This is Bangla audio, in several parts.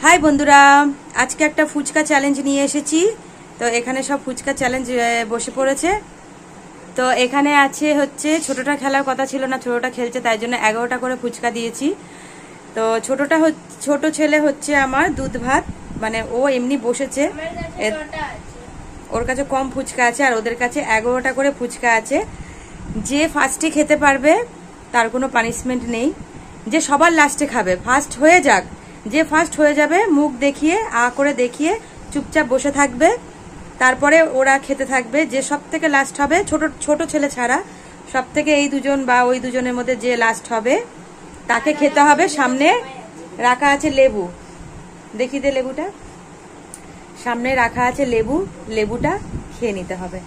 হাই বন্ধুরা, আজকে একটা ফুচকা চ্যালেঞ্জ নিয়ে এসেছি। তো এখানে সব ফুচকা চ্যালেঞ্জ বসে পড়েছে। তো এখানে আছে হচ্ছে ছোটটা খেলার কথা ছিল না, ছোটটা খেলছে, তাই জন্য 11টা করে ফুচকা দিয়েছি। তো ছোট ছেলে হচ্ছে আমার দুধ ভাত, মানে ও এমনি বসেছে, ওর কাছে কম ফুচকা আছে আর ওদের কাছে 11টা করে ফুচকা আছে। যে ফার্স্টে খেতে পারবে তার কোনো পানিশমেন্ট নেই, যে সবার লাস্টে খাবে ফার্স্ট হয়ে যাক, যে ফার্স্ট হয়ে যাবে মুখ দেখিয়ে করে দেখিয়ে চুপচাপ বসে থাকবে, তারপরে ওরা খেতে থাকবে। যে সব থেকে লাস্ট হবে, ছোট ছেলে ছাড়া সব থেকে এই দুজন বা ওই দুজনের মধ্যে যে লাস্ট হবে তাকে খেতে হবে। সামনে রাখা আছে লেবু, দেখি দে লেবুটা, সামনে রাখা আছে লেবু, লেবুটা খেয়ে নিতে হবে।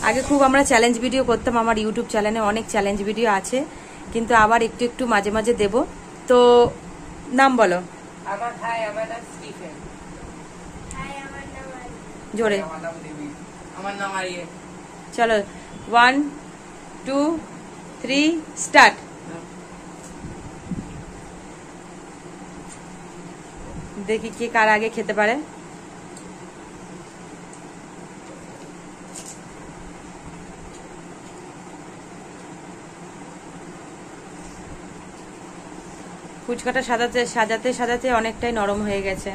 আগে খুব আমরা চ্যালেঞ্জ ভিডিও করতাম, আমার ইউটিউব চ্যানেলে অনেক চ্যালেঞ্জ ভিডিও আছে, কিন্তু আবার একটু একটু মাঝে মাঝে দেব। তো নাম বলো। আমার নাম স্টিফেন। জোরে। আমার নাম আরিয়ান। চলো 1 2 3 স্টার্ট। দেখি কে কার আগে খেতে পারে। ফুচকাটা সাজাতে সাজাতে অনেকটাই নরম হয়ে গেছে।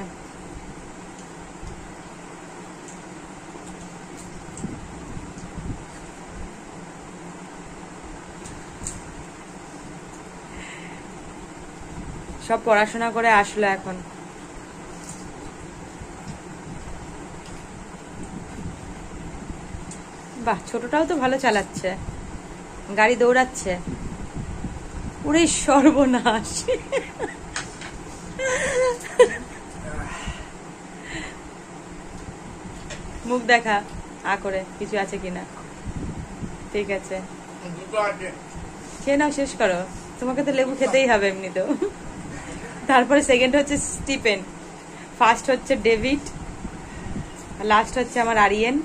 সব পড়াশোনা করে আসলো এখন। বাহ, ছোটটাও তো ভালো চালাচ্ছে, গাড়ি দৌড়াচ্ছে। ওরে সর্বনাশ! মুখ দেখা করে কিছু আছে কিনা। ঠিক আছে, খেয়ে নাও, শেষ করো, তোমাকে তো লেবু খেতেই হবে এমনিতেও। তারপরে সেকেন্ড হচ্ছে স্টিফেন, ফার্স্ট হচ্ছে ডেভিড, লাস্ট হচ্ছে আমার আরিয়েন।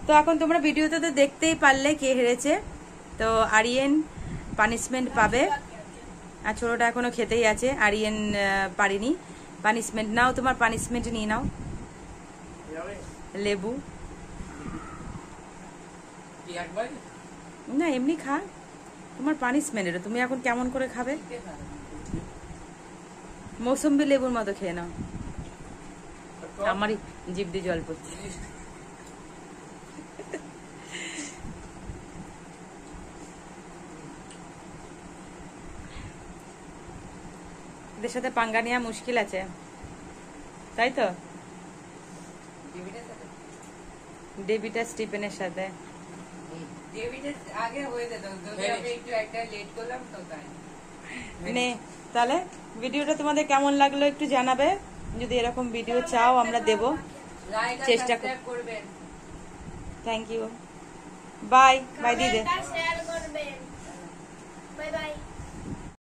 তো এখন তোমরা ভিডিওতে তো দেখতেই পারলে কে হেরেছে। তো আরিয়েন পানিশমেন্ট পাবে, আর ছোটটা এখনো খেতেই আছে, আরিয়েন পারিনি। পানিশমেন্ট নাও, তোমার পানিশমেন্ট নিয়ে নাও। লেবু না, এমনি খা, তোমার পানিশমেন্ট এটা, তুমি এখন কেমন করে খাবে? মৌসুম্বি লেবুর মতো খেয়ে নাও। আমারই জিভ দিয়ে জল পড়ছে। এদের সাথে পাঙ্গা নেওয়া মুশকিল আছে, তাই তো? ডেভিড আর স্টিফেনের সাথে তাহলে ভিডিওটা তোমাদের কেমন লাগলো একটু জানাবে। যদি এরকম ভিডিও চাও আমরা দেব, চেষ্টা করবেন। থ্যাংক ইউ, বাই বাই দিদি। Bye bye.